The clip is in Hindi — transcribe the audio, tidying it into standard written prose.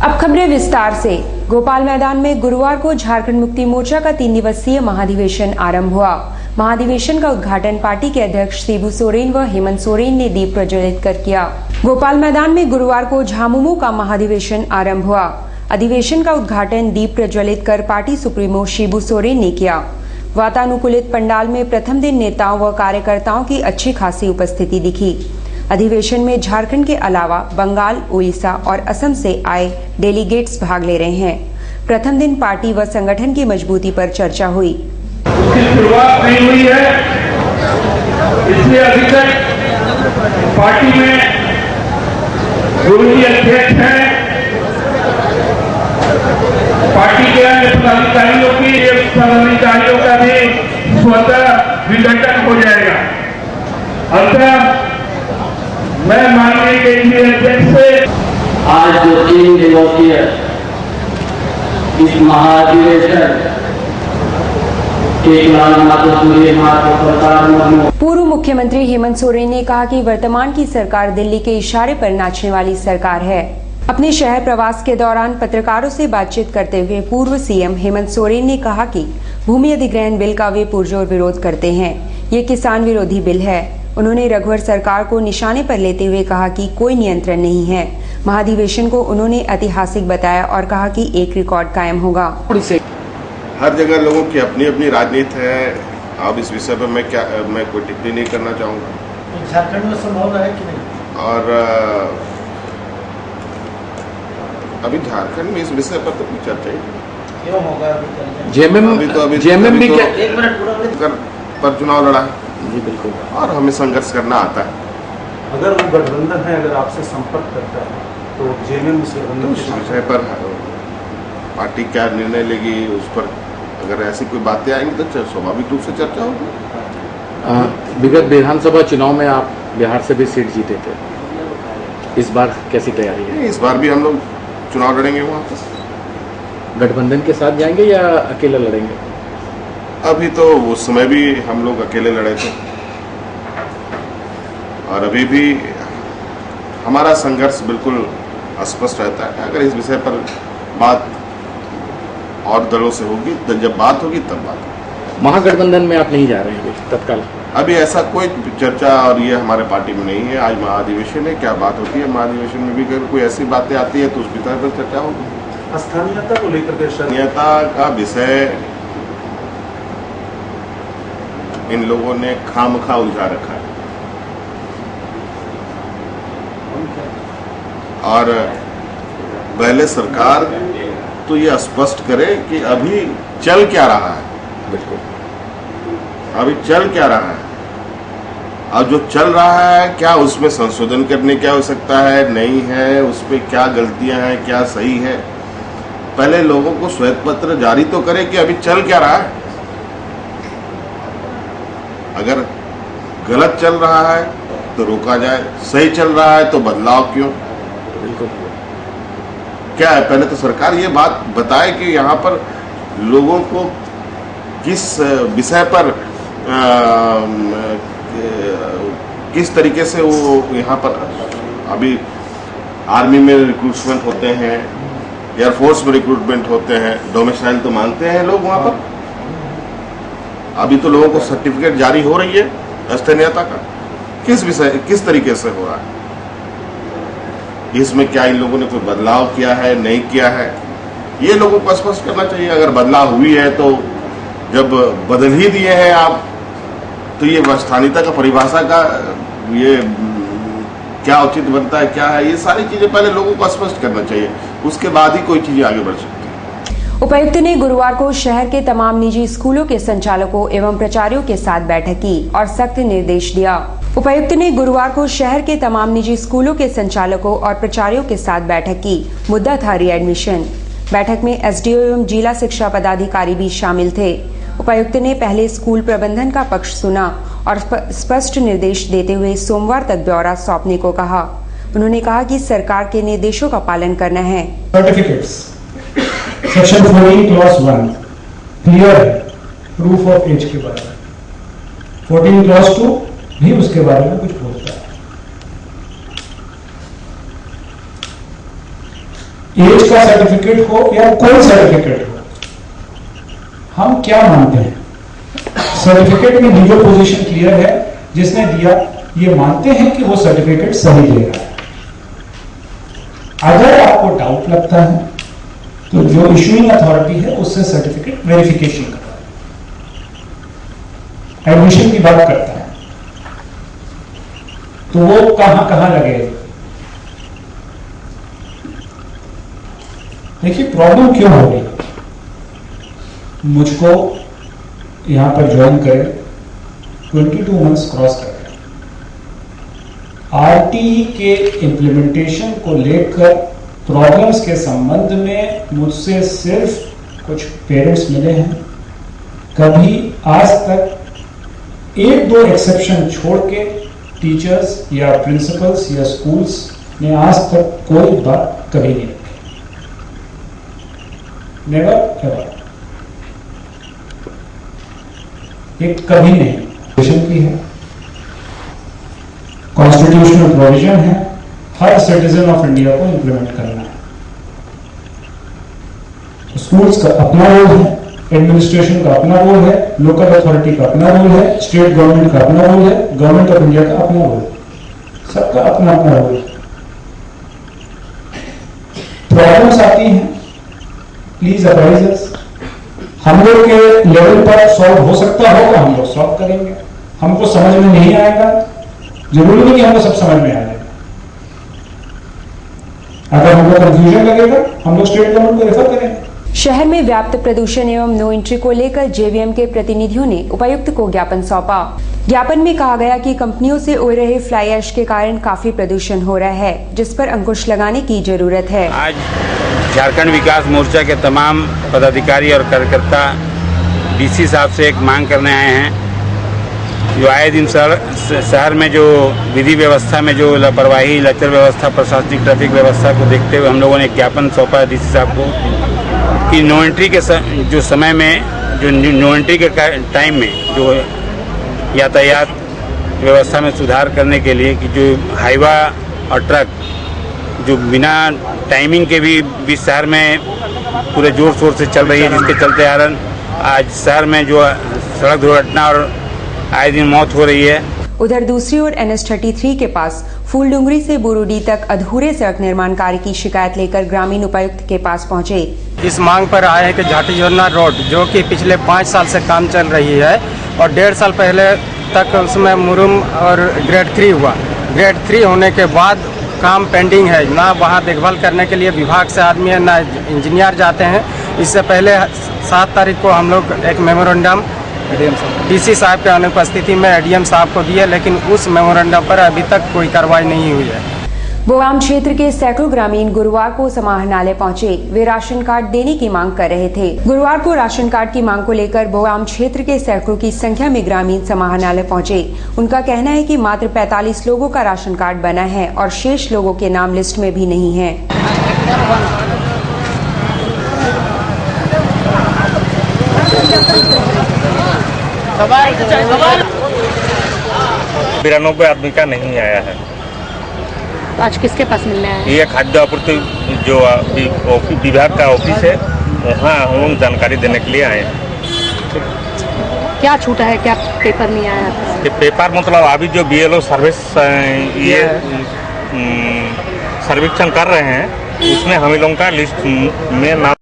अब खबरें विस्तार से। भोपाल मैदान में गुरुवार को झारखंड मुक्ति मोर्चा का 3 दिवसीय महाधिवेशन आरंभ हुआ। महाधिवेशन का उद्घाटन पार्टी के अध्यक्ष शिबू सोरेन व हेमंत सोरेन ने दीप प्रज्वलित कर किया। भोपाल मैदान में गुरुवार को झामुमो का महाधिवेशन आरंभ हुआ। अधिवेशन का उद्घाटन दीप प्रज्वलित कर पार्टी सुप्रीमो शिबू सोरेन ने किया। वातानुकूलित पंडाल में प्रथम दिन नेताओं व कार्यकर्ताओं की अच्छी खासी उपस्थिति दिखी। अधिवेशन में झारखंड के अलावा बंगाल, उड़ीसा और असम से आए डेलीगेट्स भाग ले रहे हैं। प्रथम दिन पार्टी व संगठन की मजबूती पर चर्चा हुई। उसकी शुरुआत नहीं हुई है, इसलिए अभी तक पार्टी में गुरुजी अध्यक्ष हैं। पार्टी के अन्य पदाधिकारियों का भी स्वतः विघटन हो जाएगा। अतः मैं माननीय केंद्रीय अध्यक्ष से आज जो 3 दिवसीय इस महाधिवेशन पूर्व मुख्यमंत्री हेमंत सोरेन ने कहा कि वर्तमान की सरकार दिल्ली के इशारे पर नाचने वाली सरकार है। अपने शहर प्रवास के दौरान पत्रकारों से बातचीत करते हुए पूर्व सीएम हेमंत सोरेन ने कहा कि भूमि अधिग्रहण बिल का वे पुरजोर विरोध करते हैं। ये किसान विरोधी बिल है। उन्होंने रघुवर सरकार को निशाने पर लेते हुए कहा कि कोई नियंत्रण नहीं है। महाधिवेशन को उन्होंने ऐतिहासिक बताया और कहा कि एक रिकॉर्ड कायम होगा। हर जगह लोगों की अपनी अपनी राजनीति है। अब इस विषय पर मैं कोई टिप्पणी नहीं करना चाहूँगा। झारखंड में संभव है कि नहीं? और अभी झारखंड में इस विषय पर तो कोई चर्चा ही क्यों होगा? पर चुनाव लड़ा जी बिल्कुल, और हमें संघर्ष करना आता है। अगर वो गठबंधन है, अगर आपसे संपर्क करता है तो जेएमएम से उस विषय पर पार्टी क्या निर्णय लेगी, उस पर अगर ऐसी कोई बातें आएंगी तो स्वाभाविक रूप से चर्चा होगी। विगत विधानसभा चुनाव में आप बिहार से भी सीट जीते थे, इस बार कैसी तैयारी है? इस बार भी हम लोग चुनाव लड़ेंगे। वहाँ पर गठबंधन के साथ जाएंगे या अकेले लड़ेंगे? अभी तो उस समय भी हम लोग अकेले लड़े थे और अभी भी हमारा संघर्ष बिल्कुल स्पष्ट रहता है। अगर इस विषय पर बात और दलों से होगी तो जब बात होगी तब बात होगी। महागठबंधन में आप नहीं जा रहे हैं तत्काल? अभी ऐसा कोई चर्चा और ये हमारे पार्टी में नहीं है। आज महाधिवेशन है, क्या बात होती है महाधिवेशन में भी अगर कोई ऐसी बातें आती है तो उस विषय पर चर्चा होगी। स्थानीयता को लेकर के स्थानीयता का विषय इन लोगों ने खामखा उलझा रखा है और पहले सरकार तो ये स्पष्ट करे कि अभी चल क्या रहा है। बिल्कुल, अभी चल क्या रहा है और जो चल रहा है क्या उसमें संशोधन करने की आवश्यकता है, नहीं है, उसमें क्या गलतियां हैं, क्या सही है। पहले लोगों को श्वेत पत्र जारी तो करे कि अभी चल क्या रहा है। अगर गलत चल रहा है तो रोका जाए, सही चल रहा है तो बदलाव क्यों? बिल्कुल, क्या है, पहले तो सरकार ये बात बताए कि यहाँ पर लोगों को किस विषय पर किस तरीके से वो यहाँ पर अभी आर्मी में रिक्रूटमेंट होते हैं, एयरफोर्स में रिक्रूटमेंट होते हैं, डोमिसाइल तो मांगते हैं लोग वहाँ पर। अभी तो लोगों को सर्टिफिकेट जारी हो रही है स्थानीयता का, किस तरीके से हो रहा है, इसमें क्या इन लोगों ने कोई बदलाव किया है, नहीं किया है, ये लोगों को स्पष्ट करना चाहिए। अगर बदलाव हुई है तो जब बदल ही दिए हैं आप तो ये स्थानीयता का परिभाषा का ये क्या उचित बनता है, क्या है, ये सारी चीजें पहले लोगों को स्पष्ट करना चाहिए, उसके बाद ही कोई चीजें आगे बढ़ सकती है। उपायुक्त ने गुरुवार को शहर के तमाम निजी स्कूलों के संचालकों एवं प्राचार्यों के साथ बैठक की और सख्त निर्देश दिया। उपायुक्त ने गुरुवार को शहर के तमाम निजी स्कूलों के संचालकों और प्राचार्यों के साथ बैठक की। मुद्दा था रीएडमिशन। बैठक में एसडीओ एवं जिला शिक्षा पदाधिकारी भी शामिल थे। उपायुक्त ने पहले स्कूल प्रबंधन का पक्ष सुना और स्पष्ट निर्देश देते हुए सोमवार तक ब्यौरा सौंपने को कहा। उन्होंने कहा कि सरकार के निर्देशों का पालन करना है। सेक्शन 14 क्लॉज 1 क्लियर है प्रूफ ऑफ एज के बारे में। 14 क्लॉज 2 भी उसके बारे में कुछ बोलता है। एज का सर्टिफिकेट हो या कोई सर्टिफिकेट हो, हम क्या मानते हैं? सर्टिफिकेट में लीगल पोजीशन क्लियर है, जिसने दिया ये मानते हैं कि वो सर्टिफिकेट सही दे रहा है। अगर आपको डाउट लगता है तो जो इशूइंग अथॉरिटी है उससे सर्टिफिकेट वेरिफिकेशन करता है, एडमिशन की बात करता है, तो वो कहां कहां लगेगा? देखिए प्रॉब्लम क्यों हो रही, मुझको यहां पर ज्वाइन करे 22 मंथ्स क्रॉस कर रहे हैं, आरटीई के इम्प्लीमेंटेशन को लेकर प्रॉब्लम्स के संबंध में मुझसे सिर्फ कुछ पेरेंट्स मिले हैं। कभी आज तक एक दो एक्सेप्शन छोड़ के टीचर्स या प्रिंसिपल्स या स्कूल्स ने आज तक कोई बात कभी नहीं रखी, नेवर एवर, ये कभी नहीं की है। कॉन्स्टिट्यूशनल प्रोविजन है, हर सिटीजन ऑफ इंडिया को इंप्लीमेंट करना है। स्कूल्स का अपना रोल है, एडमिनिस्ट्रेशन का अपना रोल है, लोकल अथॉरिटी का अपना रोल है, स्टेट गवर्नमेंट का अपना रोल है, गवर्नमेंट ऑफ इंडिया का अपना रोल है, सबका अपना अपना रोल है। प्रॉब्लम्स आती हैं, प्लीज अप्राइज अस। हम लोग के लेवल पर सॉल्व हो सकता होगा, हम लोग सॉल्व करेंगे। हमको समझ में नहीं आएगा, जरूरी नहीं कि हमको सब समझ में आ जाएगा। अगर हमको कंफ्यूजन लगेगा, हम लोग स्टेट गवर्नमेंट को रेफर करेंगे। शहर में व्याप्त प्रदूषण एवं नो एंट्री को लेकर जेवीएम के प्रतिनिधियों ने उपायुक्त को ज्ञापन सौंपा। ज्ञापन में कहा गया कि कंपनियों से उड़ रहे फ्लाई ऐश के कारण काफी प्रदूषण हो रहा है, जिस पर अंकुश लगाने की जरूरत है। आज झारखंड विकास मोर्चा के तमाम पदाधिकारी और कार्यकर्ता डीसी साहब से एक मांग करने आए हैं। जो आए दिन शहर में जो विधि व्यवस्था में जो लापरवाही, लचर व्यवस्था, प्रशासनिक ट्रैफिक व्यवस्था को देखते हुए हम लोगों ने एक ज्ञापन सौंपा डीसी साहब को कि नो एंट्री के जो समय में, जो नो एंट्री के टाइम में जो यातायात व्यवस्था में सुधार करने के लिए कि जो हाईवा और ट्रक जो बिना टाइमिंग के भी शहर में पूरे जोर शोर से चल रही है, जिसके चलते कारण आज शहर में जो सड़क दुर्घटना और आए दिन मौत हो रही है। उधर दूसरी ओर NH-33 के पास फूलडुंगरी से बुरुडी तक अधूरे सड़क निर्माण कार्य की शिकायत लेकर ग्रामीण उपायुक्त के पास पहुंचे। इस मांग पर आए हैं कि झाटी जोरना रोड जो कि पिछले 5 साल से काम चल रही है और 1.5 साल पहले तक उसमें मुरुम और ग्रेड 3 हुआ। ग्रेड 3 होने के बाद काम पेंडिंग है, ना वहाँ देखभाल करने के लिए विभाग से आदमी है, ना इंजीनियर जाते हैं। इससे पहले 7 तारीख को हम लोग एक मेमोरेंडम डीसी साहब के अनुपस्थिति में एडीएम साहब को दिए, लेकिन उस मेमोरेंडम पर अभी तक कोई कार्रवाई नहीं हुई है। बोआम क्षेत्र के सैकड़ों ग्रामीण गुरुवार को समाहरणालय पहुंचे। वे राशन कार्ड देने की मांग कर रहे थे। गुरुवार को राशन कार्ड की मांग को लेकर बोआम क्षेत्र के सैकड़ों की संख्या में ग्रामीण समाहरणालय पहुंचे। उनका कहना है कि मात्र 45 लोगों का राशन कार्ड बना है और शेष लोगों के नाम लिस्ट में भी नहीं है। 92 आदमी का नहीं आया है। आज किसके पास मिलने आए? ये खाद्य आपूर्ति जो विभाग का ऑफिस है, वहाँ हम जानकारी देने के लिए आए हैं। क्या छूटा है, क्या पेपर नहीं आया? ये पेपर मतलब अभी जो BLO सर्विस ये सर्वेक्षण कर रहे हैं, उसमें हम लोगों का लिस्ट में नाम